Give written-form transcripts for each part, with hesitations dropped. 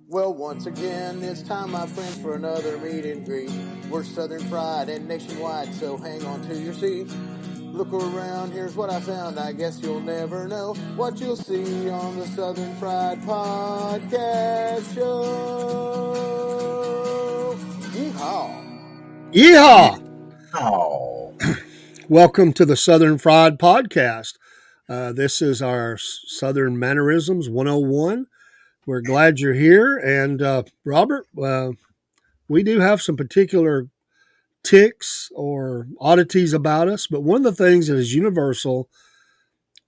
Well, once again, it's time, my friends, for another meet and greet. We're Southern Fried and nationwide, so hang on to your seat. Look around, here's what I found. I guess you'll never know what you'll see on the Southern Fried Podcast Show. Yeehaw! Yeehaw! Oh, Welcome to the Southern Fried Podcast. This is our Southern Mannerisms 101. We're glad you're here. And Robert, we do have some particular tics or oddities about us, but one of the things that is universal,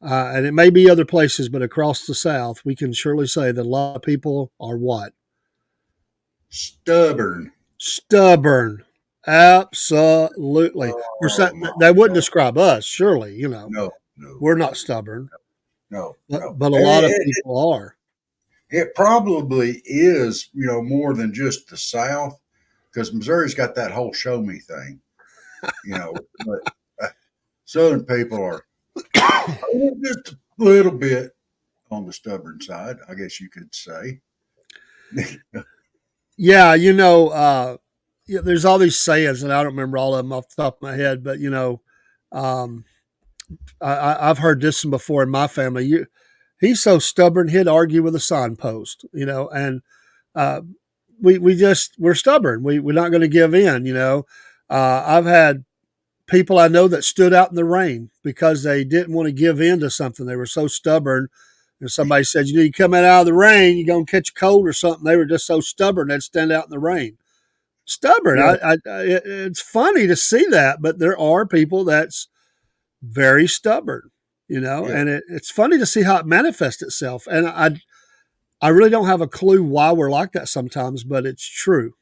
and it may be other places, but across the South, we can surely say that a lot of people are what? stubborn. Stubborn. Absolutely. They wouldn't God. describe us, surely, you know. No, We're not stubborn, no. but a lot of people are. It probably is, more than just the South, because Missouri's got that whole show me thing, but Southern people are just a little bit on the stubborn side, I guess you could say. Yeah, there's all these sayings, and I don't remember all of them off the top of my head, but um, I've heard this one before in my family. He's so stubborn he'd argue with a signpost, and uh, we're stubborn. We're not going to give in. I've had people I know that stood out in the rain because they didn't want to give in to something. They were so stubborn. And somebody said, you come out of the rain, you're going to catch a cold or something. They were just so stubborn they'd stand out in the rain. Stubborn. Yeah. It's funny to see that, but there are people that's very stubborn, Yeah. and it's funny to see how it manifests itself. And I really don't have a clue why we're like that sometimes, but it's true.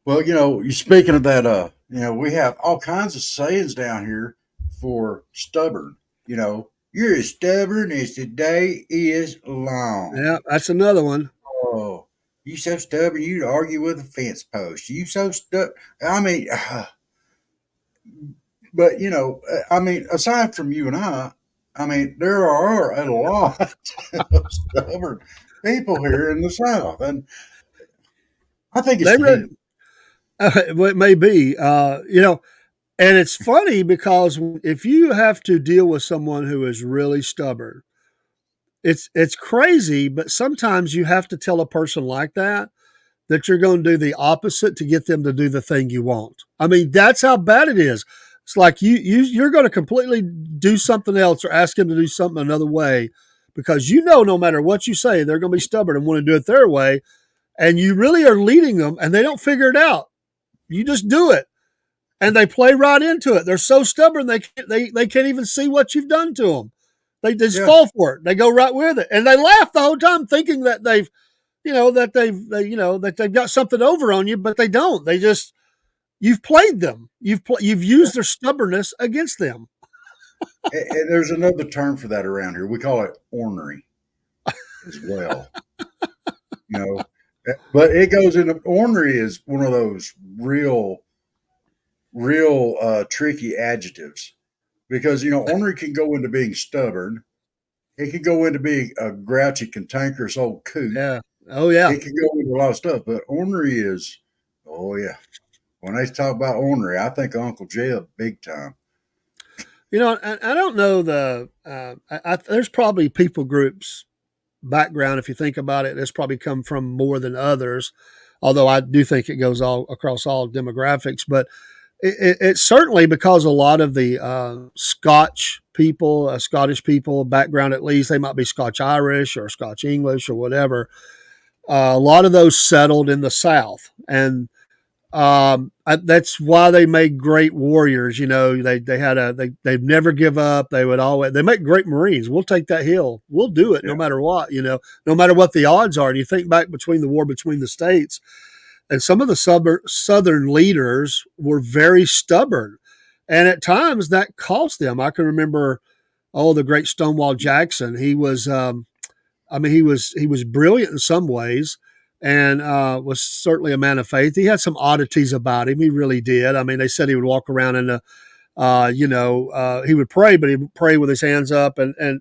Well, you speaking of that, we have all kinds of sayings down here for stubborn. You're as stubborn as the day is long. Yeah, that's another one. Oh, you so stubborn you'd argue with a fence post. You so stubborn. I mean, but aside from you and I mean, there are a lot of stubborn people here in the South, and I think it's They the really, heat. well, it may be, and it's funny because if you have to deal with someone who is really stubborn, it's crazy, but sometimes you have to tell a person like that you're going to do the opposite to get them to do the thing you want. I mean, that's how bad it is. It's like you're going to completely do something else or ask them to do something another way because no matter what you say, they're going to be stubborn and want to do it their way, and you really are leading them, and they don't figure it out. You just do it, and they play right into it. They're so stubborn they can't even see what you've done to them. They just fall for it. They go right with it, and they laugh the whole time, thinking that they've got something over on you, but they don't. You've played them. You've used their stubbornness against them. And there's another term for that around here. We call it ornery as well. you know, but it goes into ornery is one of those real tricky adjectives because ornery can go into being stubborn. It can go into being a grouchy, cantankerous old coot. Yeah. Oh yeah. It can go into a lot of stuff, but ornery is, oh yeah. When they talk about ornery, I think Uncle Jeb big time. I don't know there's probably people groups background. If you think about it, that's probably come from more than others. Although I do think it goes all across all demographics, but it's certainly because a lot of the Scottish people background, at least they might be Scotch Irish or Scotch English or whatever. A lot of those settled in the South, and that's why they made great warriors. They'd never give up. They make great Marines. We'll take that hill. We'll do it no matter what. No matter what the odds are. And you think back between the war between the states, and some of the Southern leaders were very stubborn, and at times that cost them. I can remember, the great Stonewall Jackson. He was, he was brilliant in some ways, and was certainly a man of faith. He had some oddities about him. He really did. I mean, they said he would walk around in He would pray, but he would pray with his hands up,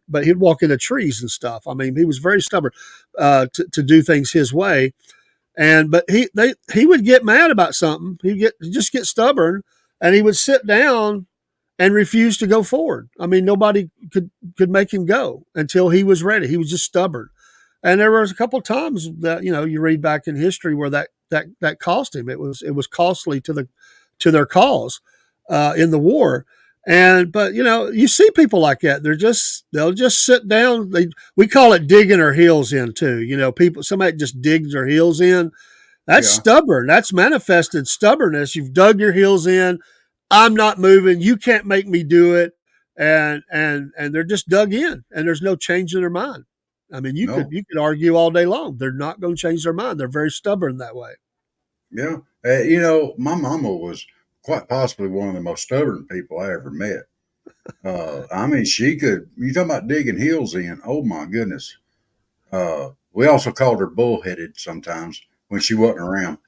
but he'd walk into trees and stuff. I mean, he was very stubborn to do things his way. But he would get mad about something. He'd just get stubborn, and he would sit down and refuse to go forward. I mean, nobody could make him go until he was ready. He was just stubborn. And there was a couple of times that you read back in history where that cost him. It was costly to their cause in the war. But you see people like that. They'll just sit down. We call it digging their heels in too. Somebody just digs their heels in. That's stubborn. That's manifested stubbornness. You've dug your heels in. I'm not moving. You can't make me do it. And they're just dug in, and there's no change in their mind. I mean, you could argue all day long. They're not going to change their mind. They're very stubborn that way. Yeah. My mama was quite possibly one of the most stubborn people I ever met. I mean, you talking about digging heels in. Oh my goodness. We also called her bullheaded sometimes when she wasn't around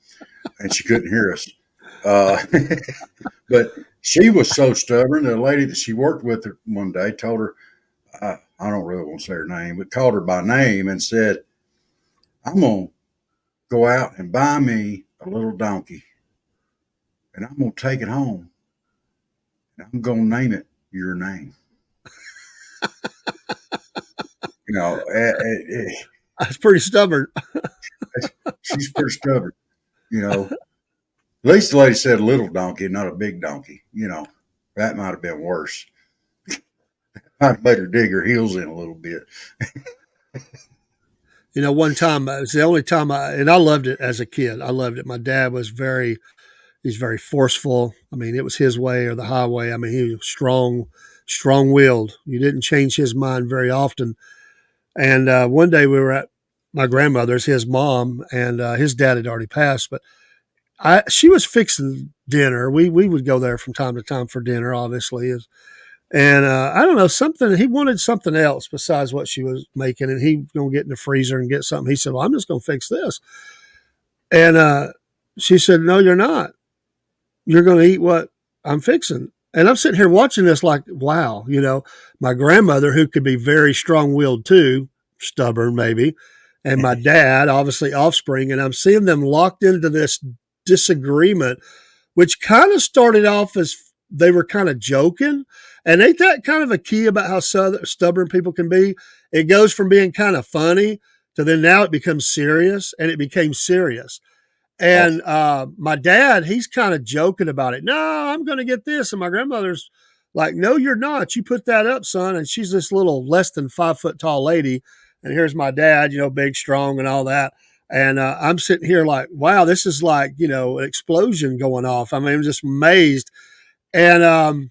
and she couldn't hear us. But she was so stubborn. The lady that she worked with one day told her, I don't really want to say her name, but called her by name and said, I'm going to go out and buy me a little donkey, and I'm going to take it home, and I'm going to name it your name. That's pretty stubborn. She's pretty stubborn. At least the lady said a little donkey, not a big donkey. That might have been worse. I'd made her dig her heels in a little bit. One time, it was the only time I loved it as a kid. I loved it. My dad was he's very forceful. I mean, it was his way or the highway. I mean, he was strong-willed. You didn't change his mind very often. And one day we were at my grandmother's, his mom, and his dad had already passed, but she was fixing dinner. We would go there from time to time for dinner, obviously. And I don't know, he wanted something else besides what she was making, and he was going to get in the freezer and get something. He said, well, I'm just going to fix this. And she said, no, you're not. You're going to eat what I'm fixing. And I'm sitting here watching this like, wow, my grandmother, who could be very strong-willed too, stubborn maybe, and my dad, obviously offspring, and I'm seeing them locked into this disagreement, which kind of started off as they were kind of joking. And ain't that kind of a key about how stubborn people can be? It goes from being kind of funny to then now it becomes serious, and it became serious. And my dad, he's kind of joking about it. No, I'm going to get this. And my grandmother's like, no, you're not. You put that up, son. And she's this little less than 5 foot tall lady. And here's my dad, big, strong and all that. And I'm sitting here like, wow, this is like, an explosion going off. I mean, I'm just amazed. And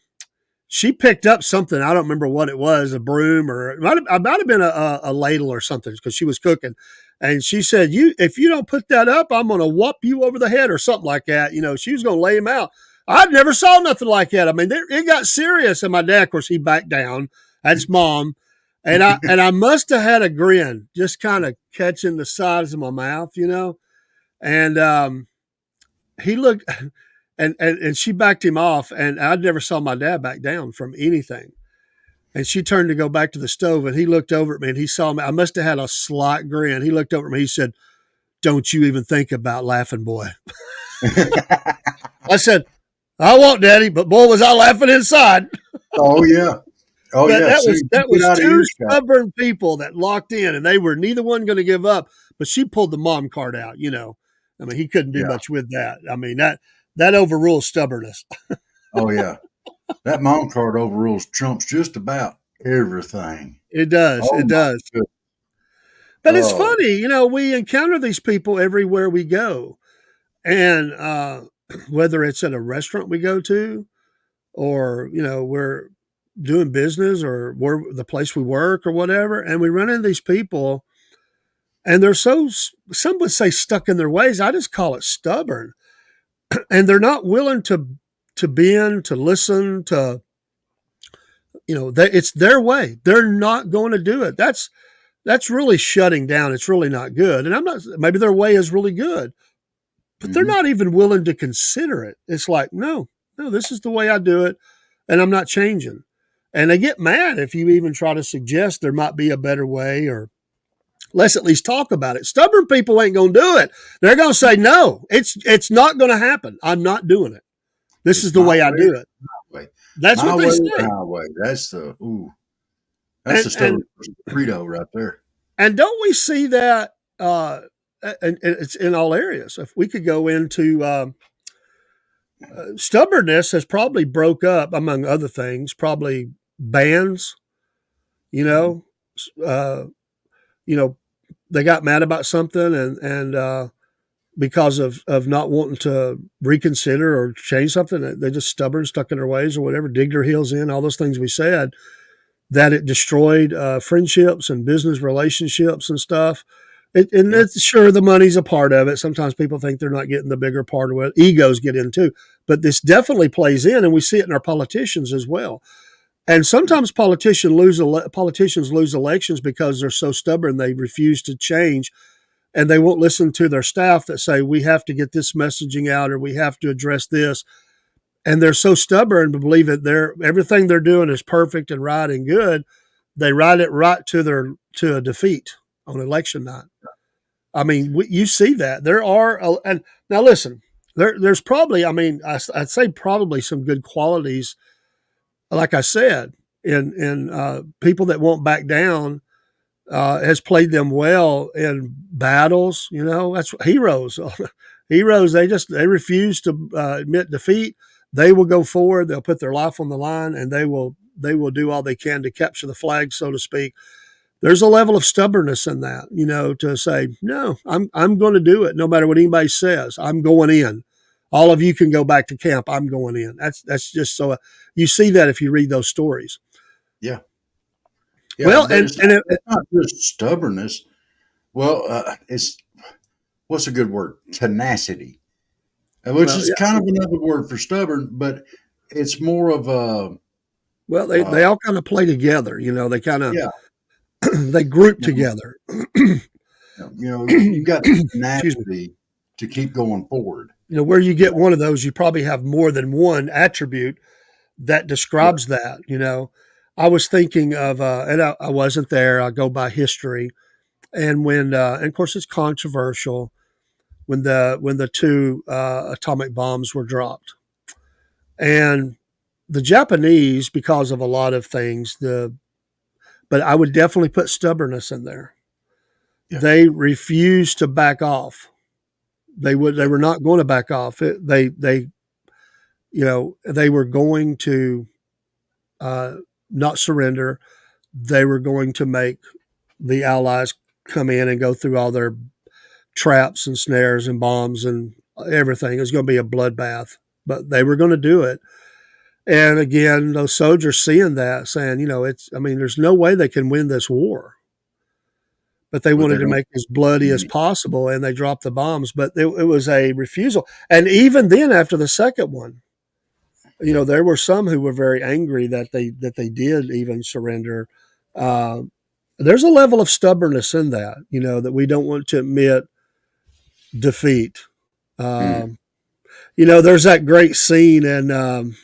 she picked up something. I don't remember what it was, a broom, or it might have been a ladle or something, because she was cooking. And she said, if you don't put that up, I'm going to whop you over the head or something like that. She was going to lay him out. I never saw nothing like that. I mean, it got serious. And my dad, of course, he backed down. That's mom. And I must have had a grin, just kind of catching the sides of my mouth, And he looked, and she backed him off. And I never saw my dad back down from anything. And she turned to go back to the stove, and he looked over at me, and he saw me. I must have had a slight grin. He looked over at me. He said, don't you even think about laughing, boy. I said, I won't, Daddy, but boy, was I laughing inside. Oh, yeah. Oh, but yeah. That was two stubborn people that locked in, and they were neither one going to give up. But she pulled the mom card out, I mean, he couldn't do much with that. I mean, that overrules stubbornness. Oh, yeah. That mom card overrules trumps just about everything. It does. It does. Goodness. But it's funny, we encounter these people everywhere we go. And whether it's at a restaurant we go to, or, we're doing business, or we're the place we work or whatever, and we run into these people, and they're some would say stuck in their ways. I just call it stubborn. And they're not willing to bend, to listen, to, it's their way. They're not going to do it. That's really shutting down. It's really not good. And maybe their way is really good, but they're not even willing to consider it. It's like, no, this is the way I do it. and I'm not changing. And they get mad if you even try to suggest there might be a better way, or let's at least talk about it. Stubborn people ain't going to do it. They're going to say, no, it's not going to happen. I'm not doing it. This is It's the my way I way do it. or highway. That's My what they way or say. highway. That's the And, stubborn and, credo right there. and don't we see that, and it's in all areas. If we could go into, stubbornness has probably broke up, among other things, probably bands, you know, uh, you know, they got mad about something, and because of not wanting to reconsider or change something, they're just stubborn, stuck in their ways or whatever, dig their heels in, all those things we said, that it destroyed friendships and business relationships and stuff. Yeah. It's sure the money's a part of it. Sometimes people think they're not getting the bigger part of it. Egos get in too, but this definitely plays in, and we see it in our politicians as well. And sometimes politicians lose elections because they're so stubborn they refuse to change, and they won't listen to their staff that say we have to get this messaging out or we have to address this. And they're so stubborn to believe that everything they're doing is perfect and right and good. They ride it right to a defeat on election night. I mean, you see that there are, and now listen, there's probably, I mean, I'd say probably some good qualities, like I said, in people that won't back down, has played them well in battles. You know, that's heroes. Heroes, they refuse to admit defeat. They will go forward. They'll put their life on the line, and they will do all they can to capture the flag, so to speak. There's a level of stubbornness in that, you know, to say, no, I'm going to do it no matter what anybody says. I'm going in. All of you can go back to camp. I'm going in. That's just so you see that if you read those stories. Yeah. Yeah. Well, But it's and it's not just stubbornness. Well, it's what's a good word? Tenacity, which well, is yeah, kind of another word for stubborn, but it's more of a, well, uh, they all kind of play together. You know, they kind of yeah, they group you know, together. you got the Excuse me. tenacity to keep going forward. You know, where you Yeah. get one of those, you probably have more than one attribute that Yeah. describes that. You know, I was thinking of, and I wasn't there. I go by history, and and of course it's controversial when the two atomic bombs were dropped, and the Japanese, because of a lot of things, but I would definitely put stubbornness in there. Yeah. They refused to back off. They Yeah. were not going to back off. They they were going to uh, not surrender. They were going to make the Allies come in and go through all their traps and snares and bombs and everything. It was going to be a bloodbath, but they were going to do it. And again, those soldiers seeing that, saying, I mean, there's no way they can win this war. But they But wanted they to don't. make it as bloody as possible, and they dropped the bombs. But it was a refusal. And even then, after the second one, there were some who were very angry that they did even surrender. Uh, there's a level of stubbornness in that, that we don't want to admit defeat. Mm. Um, there's that great scene in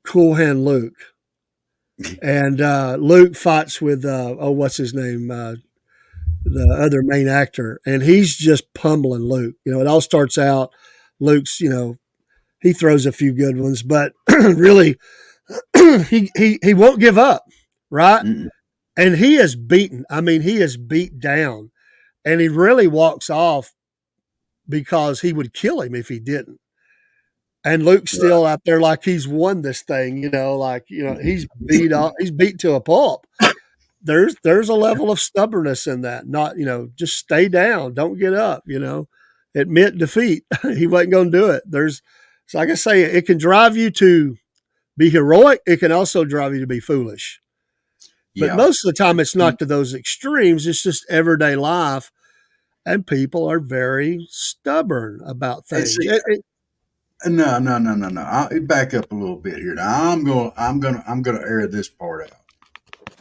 Cool Hand Luke, and Luke fights with what's his name, the other main actor, and he's just pummeling Luke. It all starts out Luke's, he throws a few good ones, but really he won't give up, right? Mm. And he is beaten. I mean, he is beat down, and he really walks off because he would kill him if he didn't. And Luke's Right. still out there like he's won this thing, he's beat off, he's beat to a pulp. There's a level of stubbornness in that. Not, just stay down, don't get up, admit defeat. He wasn't going to do it. So like I say, it can drive you to be heroic. It can also drive you to be foolish. But Yeah. most of the time, it's not to those extremes. It's just everyday life, and people are very stubborn about And things. see, no, no, no, no, no. I'll back up a little bit here. Now I'm gonna air this part out.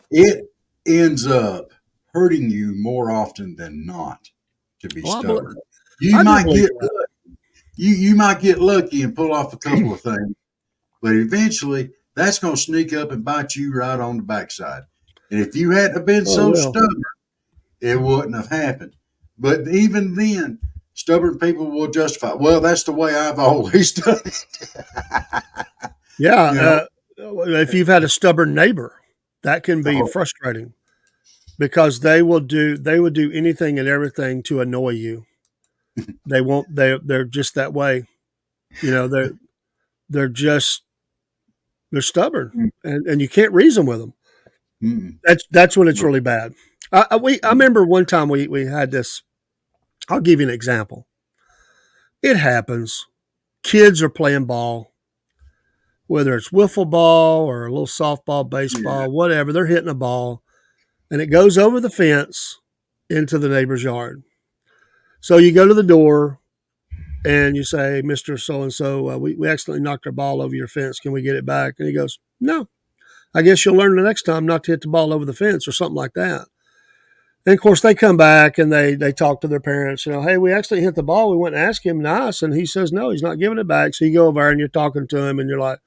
It ends up hurting you more often than not to be Well, stubborn. You I do might believe get that. you might get lucky and pull off a couple of things, but eventually that's going to sneak up and bite you right on the backside. And if you hadn't have been Oh so well. stubborn, it wouldn't have happened. But even then, stubborn people will justify, well, that's the way I've always done it. Yeah. You know? If you've had a stubborn neighbor, that can be Oh, frustrating because they would do anything and everything to annoy you. They won't. They're just that way. You know. They're just they're stubborn, and you can't reason with them. mm-mm. That's when it's really bad. I remember one time we had this. I'll give you an example. It happens. Kids are playing ball, whether it's wiffle ball or a little softball, Yeah. baseball, whatever. They're hitting a ball, and it goes over the fence into the neighbor's yard. So you go to the door and you say, "Mister So and So, we accidentally knocked our ball over your fence. Can we get it back?" And he goes, "No. I guess you'll learn the next time not to hit the ball over the fence," or something like that. And of course, they come back and they talk to their parents. You know, hey, we actually hit the ball. We went and asked him nice, and he says no, he's not giving it back. So you go over there and you're talking to him, and you're like,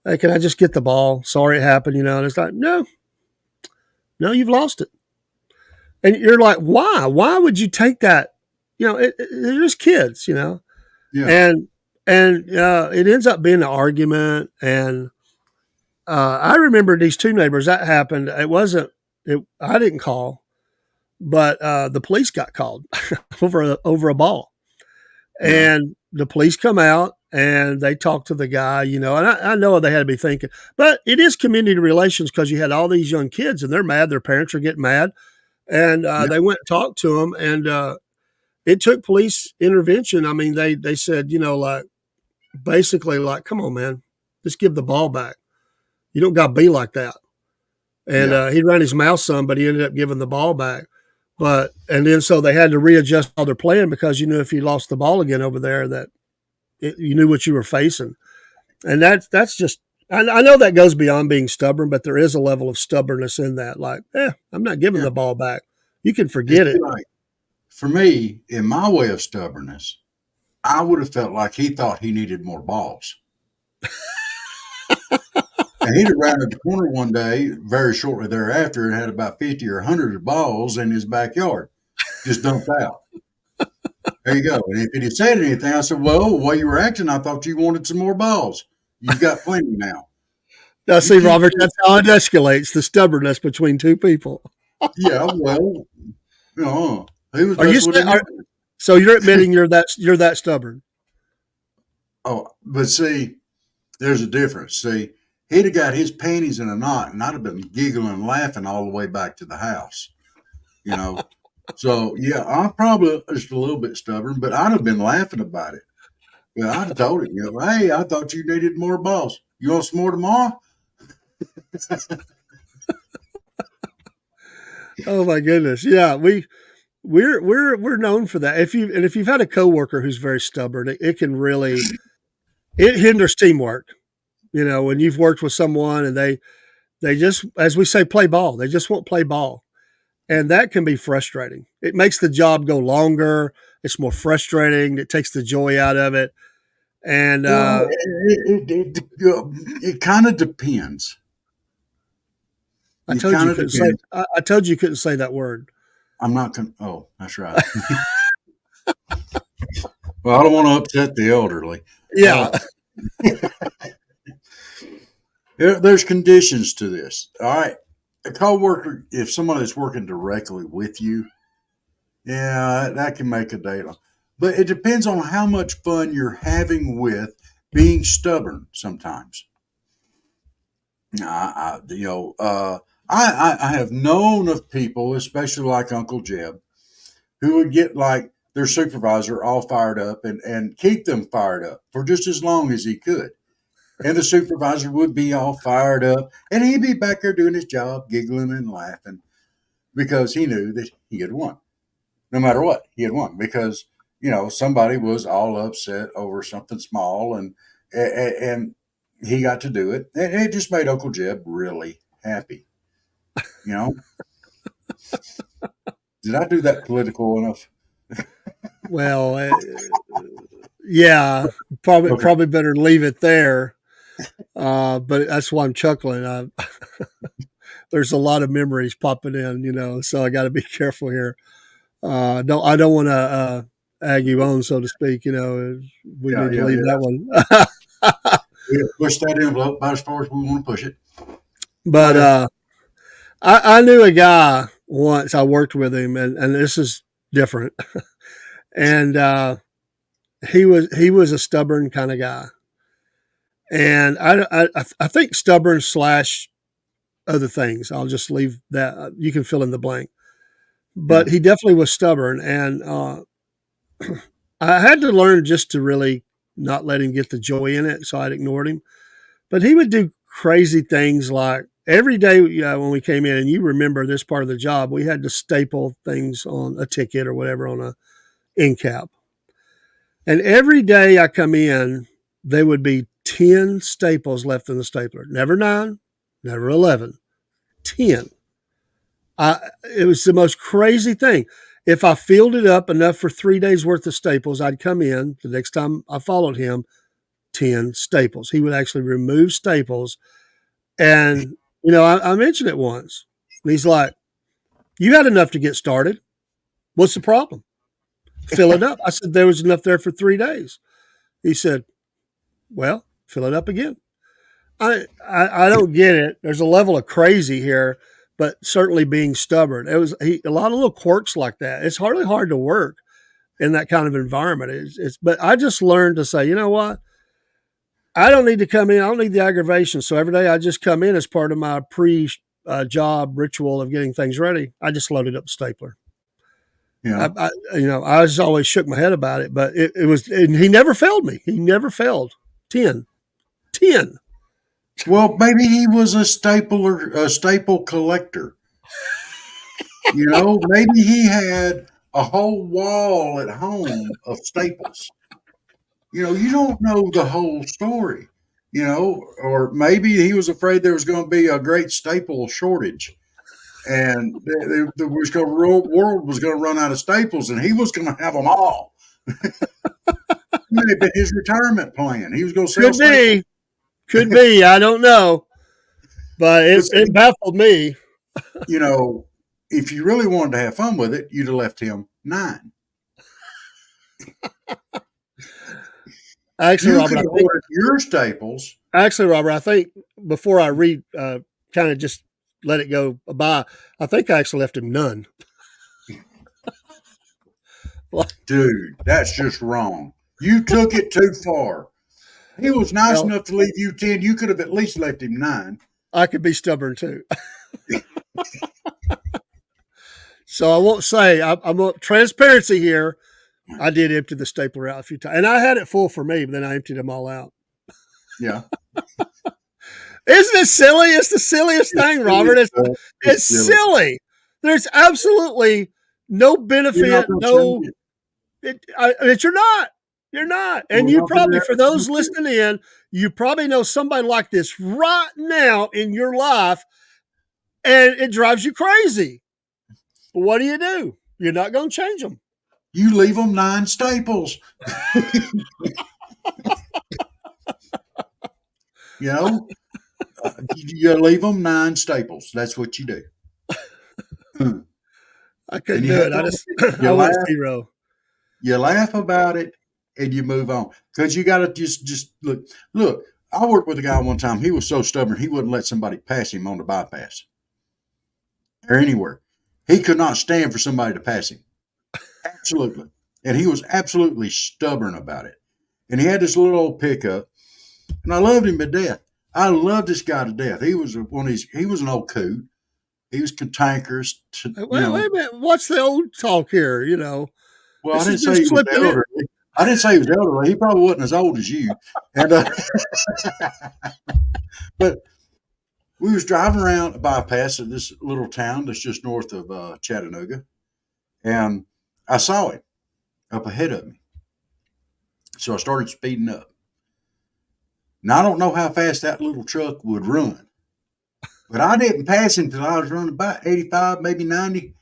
"Hey, can I just get the ball? Sorry it happened." You know, and it's like, "No, no, you've lost it." And you're like, "Why? Why would you take that?" You know, they're just kids. You know, Yeah. and it ends up being an argument. And I remember these two neighbors that happened. It wasn't. I didn't call, but the police got called over a ball, Yeah. and the police come out and they talk to the guy, you know, and I know they had to be thinking, but it is community relations because you had all these young kids and they're mad, their parents are getting mad, and Yeah. they went and talked to them, and it took police intervention. I mean, they said, you know, like basically like, come on, man, just give the ball back. You don't got to be like that. And Yeah. he ran his mouth some, but he ended up giving the ball back. But and then so they had to readjust all their plan because you knew if you lost the ball again over there that you knew what you were facing, and that's just I know that goes beyond being stubborn, but there is a level of stubbornness in that. Like, I'm not giving Yeah. the ball back. You can It's forget it. like, for me, in my way of stubbornness, I would have felt like he thought he needed more balls. And he'd have rounded the corner one day, very shortly thereafter, and had about 50 or 100 balls in his backyard, just dumped out. There you go. And if he'd have said anything, I said, well, the way you were acting, I thought you wanted some more balls. You've got plenty now. Now, You see, keep, Robert, that's how it escalates the stubbornness between two people. yeah, well, you know, he was Are you messing with saying? him. So you're admitting you're that stubborn? Oh, but see, there's a difference. See, he'd have got his panties in a knot, and I'd have been giggling and laughing all the way back to the house, you know. So, yeah, I'm probably just a little bit stubborn, but I'd have been laughing about it. Yeah, I'd have told him, you know, hey, I thought you needed more balls. You want some more tomorrow? Oh my goodness, yeah. We're known for that. If you've had a coworker who's very stubborn, it can really it hinders teamwork. You know, when you've worked with someone and they just, as we say, play ball. They just won't play ball, and that can be frustrating. It makes the job go longer. It's more frustrating. It takes the joy out of it. And Well, it kind of depends. I It told you kind you of couldn't say. depends. I told you couldn't say that word. I'm not going to, oh, that's right. Well, I don't want to upset the elderly. Yeah. There's conditions to this. All right. A coworker, if someone is working directly with you, yeah, that can make a day long. But it depends on how much fun you're having with being stubborn sometimes. You know, I have known of people, especially like Uncle Jeb, who would get like their supervisor all fired up and keep them fired up for just as long as he could. And the supervisor would be all fired up and he'd be back there doing his job, giggling and laughing because he knew that he had won. No matter what, he had won because, you know, somebody was all upset over something small and he got to do it. And it just made Uncle Jeb really happy. You know, did I do that political enough? Well, yeah. Probably Okay. probably better leave it there. But that's why I'm chuckling. There's a lot of memories popping in, so I got to be careful here. I don't want to ag you on, so to speak. We Yeah, need to yeah, leave yeah. that one. We push that envelope about as far as we want to push it. Go But ahead. I knew a guy once. I worked with him, and this is different. And he was a stubborn kind of guy, and I think stubborn slash other things. I'll just leave that. You can fill in the blank. Yeah, But he definitely was stubborn, and I had to learn just to really not let him get the joy in it, so I'd ignored him. But he would do crazy things like every day when we came in, and you remember this part of the job, we had to staple things on a ticket or whatever on a end cap. And every day I come in, there would be 10 staples left in the stapler. Never 9, never 11, 10. It was the most crazy thing. If I filled it up enough for 3 days worth of staples, I'd come in the next time I followed him, 10 staples. He would actually remove staples. And, I mentioned it once. And he's like, "You had enough to get started. What's the problem? Fill it up." I said, "There was enough there for 3 days." He said, "Well, fill it up again." I don't get it. There's a level of crazy here, but certainly being stubborn. It was a lot of little quirks like that. It's hardly hard to work in that kind of environment. But I just learned to say, you know what? I don't need to come in. I don't need the aggravation. So every day I just come in as part of my job ritual of getting things ready. I just loaded up the stapler. yeah. I just always shook my head about it, but it was, and he never failed me. He never failed. 10, 10. Well, maybe he was a staple collector. Maybe he had a whole wall at home of staples. You don't know the whole story. Or maybe he was afraid there was going to be a great staple shortage, and world was going to run out of staples, and he was going to have them all. It may have been his retirement plan. He was going to sell Could staples. be. Could be. I don't know. But But it see, baffled me. you know, if you really wanted to have fun with it, you'd have left him 9. Actually, You could Robert, I have think ordered your staples. I think before I read kind of just let it go by, I think I actually left him none. Dude, that's just wrong. You took it too far. He was nice Well, enough to leave you 10. You could have at least left him 9. I could be stubborn too. So I won't say I'm transparency here. I did empty the stapler out a few times, and I had it full for me, but then I emptied them all out. Yeah. Isn't it silly? It's the silliest thing, Robert. It's It's silly. silly. There's absolutely no You're not benefit. going to No, change it. you're not. You're not. And We're you not going to probably, ever for those change it. listening in, you probably know somebody like this right now in your life, and it drives you crazy. But what do? You're not going to change them. You leave them 9 staples. you know, you leave them 9 staples. That's what you do. and I couldn't you do hang it. on. I You went laugh. 0. You laugh about it, and you move on because you got to just look. Look, I worked with a guy one time. He was so stubborn he wouldn't let somebody pass him on the bypass or anywhere. He could not stand for somebody to pass him. Absolutely, and he was absolutely stubborn about it. And he had this little old pickup, and I loved him to death. I loved this guy to death. He was one of these. He was an old coot. He was cantankerous. Wait a minute. What's the old talk here? Well, I This didn't is say just he was slipping in. elderly. I didn't say he was elderly. He probably wasn't as old as you. And but we was driving around a bypass of this little town that's just north of Chattanooga, and I saw him up ahead of me. So I started speeding up. Now I don't know how fast that little truck would run, but I didn't pass him till I was running about 85, maybe 90,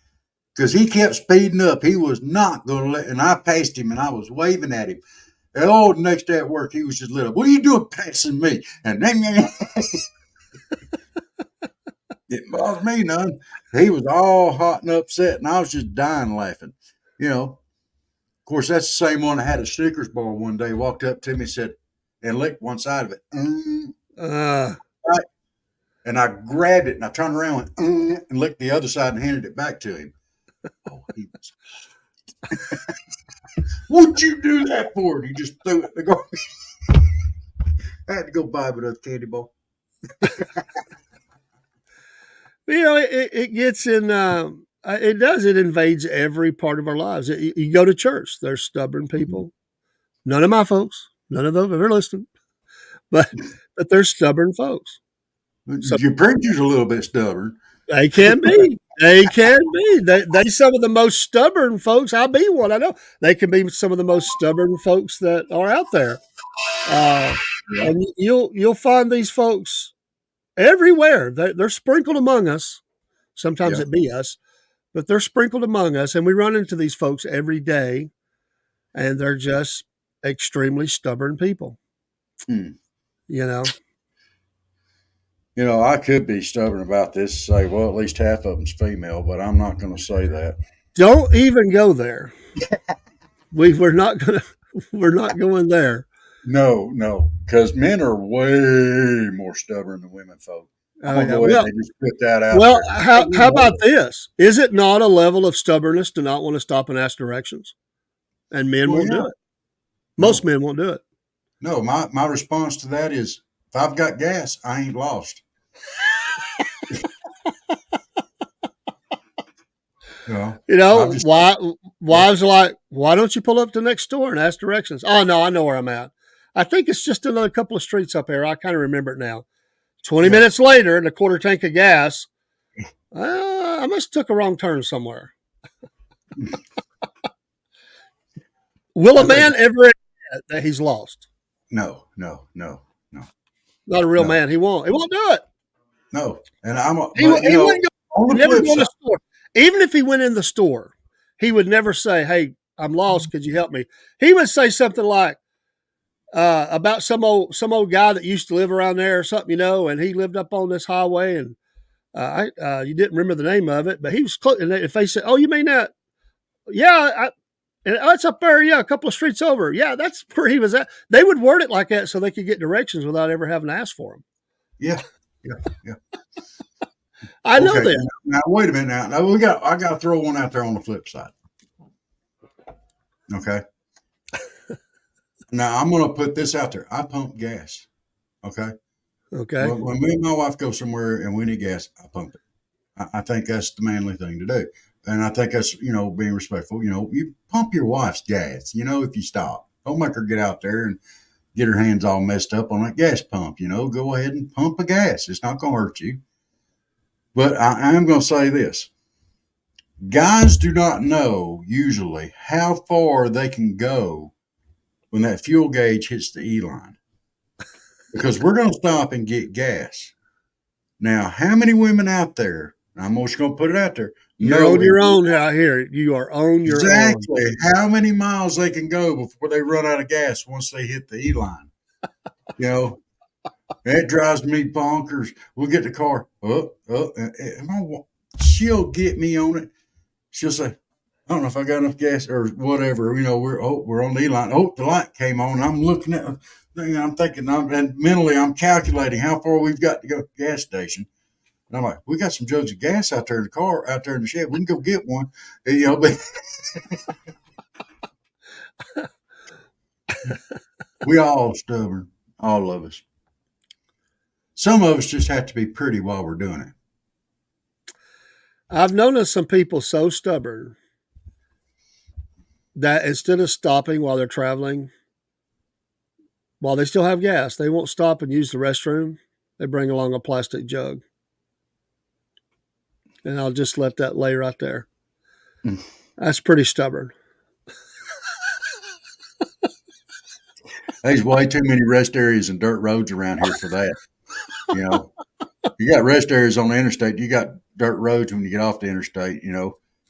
because he kept speeding up. He was not going to let, and I passed him, and I was waving at him. Oh, the next day at work, he was just little. What are you doing passing me? And then didn't bother me none. He was all hot and upset, and I was just dying laughing. Of course, that's the same one that had a Snickers bar one day, walked up to me, said, and licked one side of it. Right. And I grabbed it, and I turned around and licked the other side and handed it back to him. Oh, he was What'd you do that for? And he just threw it in the garbage. I had to go buy another candy bar. It gets in. It does. It invades every part of our lives. You go to church. There's stubborn people. None of my folks. None of them ever listened. But there's stubborn folks. So Your preacher's a little bit stubborn. They can be. They can be. They some of the most stubborn folks. I'll be one. I know they can be some of the most stubborn folks that are out there. And you'll find these folks everywhere. They're sprinkled among us. Sometimes it be us, but they're sprinkled among us, and we run into these folks every day, and they're just extremely stubborn people. I could be stubborn about this, say, well, at least half of them's female, but I'm not going to say that. Don't even go there. We're not going there. No, because men are way more stubborn than women folk. I'm going to go ahead and just put that out there. How Well, about this? Is it not a level of stubbornness to not want to stop and ask directions? And men won't do it. Most men won't do it. No, my response to that is, if I've got gas, I ain't lost. Wives are like, why don't you pull up to next door and ask directions? Oh, no, I know where I'm at. I think it's just another couple of streets up here. I kind of remember it now. 20 minutes later, and a quarter tank of gas. I must have took a wrong turn somewhere. Will a man ever admit that he's lost? No. Not a real man. He won't. He won't do it. No. And he wouldn't go in the store. Even if he went in the store, he would never say, hey, I'm lost. Could you help me? He would say something like, about some old guy that used to live around there or something, and he lived up on this highway, and you didn't remember the name of it, but he was close. And if they said, oh, you mean that? Yeah, it's up there. Yeah, a couple of streets over. Yeah, that's where he was at. They would word it like that so they could get directions without ever having to ask for them. Yeah. I know that. Now wait a minute. Now I got to throw one out there on the flip side. Okay. Now I'm going to put this out there. I pump gas. Okay. When me and my wife go somewhere and we need gas, I pump it. I think that's the manly thing to do. And I think that's, being respectful. You pump your wife's gas, if you stop. Don't make her get out there and get her hands all messed up on that gas pump. Go ahead and pump a gas. It's not going to hurt you. But I am going to say this. Guys do not know usually how far they can go when that fuel gauge hits the E-line. Because we're going to stop and get gas. Now, how many women out there, I'm just going to put it out there. You're on your own out here. You are on your own. Exactly. How many miles they can go before they run out of gas once they hit the E-line. That drives me bonkers. We'll get the car. She'll get me on it. She'll say, I don't know if I got enough gas or whatever. We're on the E-line. Oh, the light came on. I'm looking at the thing. I'm thinking, and mentally I'm calculating how far we've got to go to the gas station. And I'm like, we got some jugs of gas out there in the car, out there in the shed. We can go get one. But we all stubborn, all of us. Some of us just have to be pretty while we're doing it. I've noticed some people so stubborn that instead of stopping while they're traveling, while they still have gas, they won't stop and use the restroom. They bring along a plastic jug. And I'll just let that lay right there. That's pretty stubborn. There's way too many rest areas and dirt roads around here for that. You got rest areas on the interstate. You got dirt roads when you get off the interstate.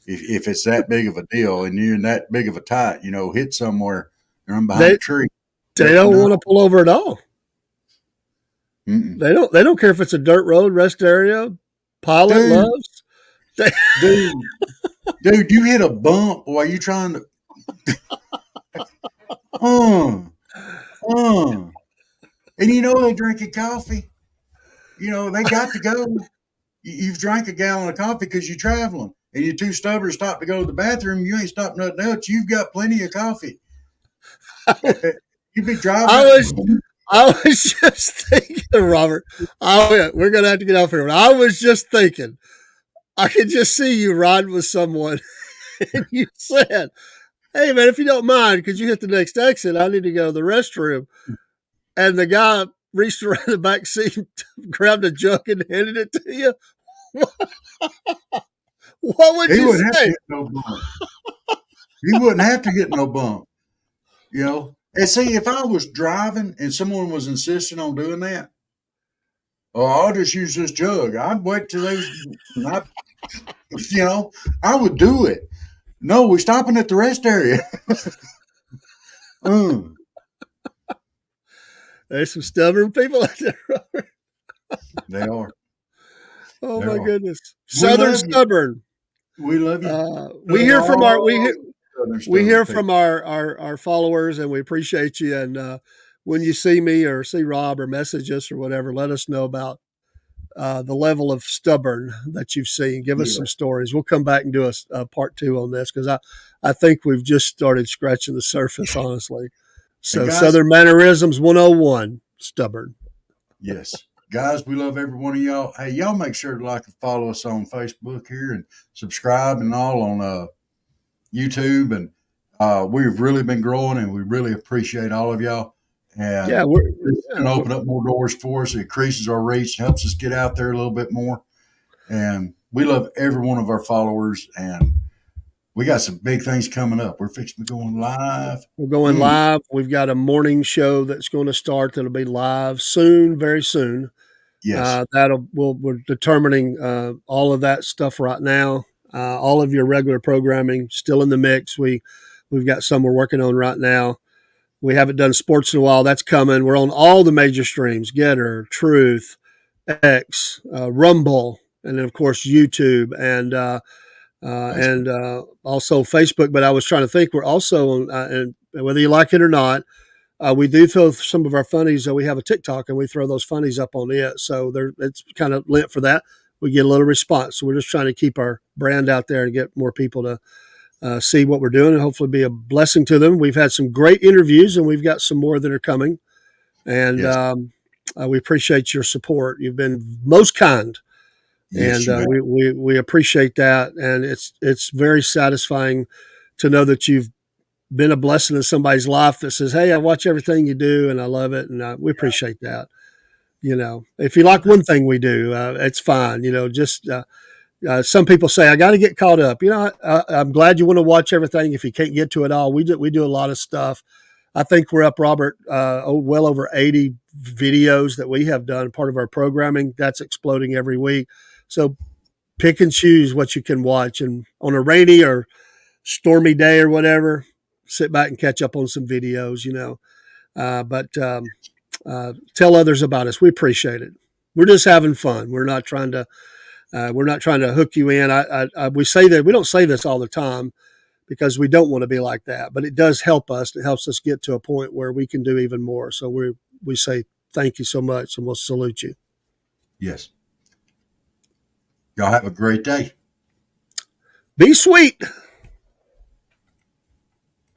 If it's that big of a deal and you're in that big of a tight, hit somewhere and run behind a tree. They don't want to pull over at all. Mm-mm. They don't care if it's a dirt road, rest area, pilot loves. Dude, you hit a bump while you trying to. And you know they drinking coffee. You know they got to go. You've drank a gallon of coffee because you're traveling, and you're too stubborn to stop to go to the bathroom. You ain't stopped nothing else. You've got plenty of coffee. You be driving. I was just thinking, Robert. We're gonna have to get off here. I was just thinking, I could just see you riding with someone, and you said, "Hey, man, if you don't mind, could you hit the next exit? I need to go to the restroom." And the guy reached around the back seat, grabbed a jug, and handed it to you. What would you say? Have to get no bump. He wouldn't have to get no bump. You know. And see, if I was driving and someone was insisting on doing that, oh, I'll just use this jug. I'd wait till they was, I would do it. No, we're stopping at the rest area. There's some stubborn people out there, Robert. They are. Oh my goodness, Southern stubborn. We love you. We hear from our followers, and we appreciate you. And when you see me or see Rob or message us or whatever, let us know about the level of stubborn that you've seen. Give us some stories. We'll come back and do a part 2 on this because I think we've just started scratching the surface, honestly. So guys, Southern Mannerisms 101, stubborn. Yes. Guys, we love every one of y'all. Hey, y'all make sure to like and follow us on Facebook here and subscribe and all on YouTube. And we've really been growing, and we really appreciate all of y'all. And it's going to open up more doors for us. It increases our reach, helps us get out there a little bit more. And we love every one of our followers. And we got some big things coming up. We're fixing to go live. We're going live. We've got a morning show that's going to start. That'll be live soon, very soon. Yes. We're determining all of that stuff right now. All of your regular programming still in the mix. We've got some we're working on right now. We haven't done sports in a while. That's coming. We're on all the major streams: Getter, Truth, X, Rumble, and then of course YouTube and also Facebook. But I was trying to think, we're also on, and whether you like it or not, we do throw some of our funnies. We have a TikTok, and we throw those funnies up on it. So it's kind of lit for that. We get a little response. So we're just trying to keep our brand out there and get more people to see what we're doing and hopefully be a blessing to them. We've had some great interviews, and we've got some more that are coming. And we appreciate your support. You've been most kind. Yes, and we appreciate that. And it's very satisfying to know that you've been a blessing in somebody's life that says, "Hey, I watch everything you do and I love it." And we appreciate that. If you like one thing we do, it's fine. Some people say, "I got to get caught up." I'm glad you want to watch everything. If you can't get to it all, we do a lot of stuff. I think we're up, Robert, well over 80 videos that we have done, part of our programming. That's exploding every week. So pick and choose what you can watch. And on a rainy or stormy day or whatever, sit back and catch up on some videos, but tell others about us. We appreciate it. We're just having fun. We're not trying to hook you in. We say that we don't say this all the time because we don't want to be like that, but it does help us. It helps us get to a point where we can do even more. So we say thank you so much, and we'll salute you. Yes. Y'all have a great day. Be sweet.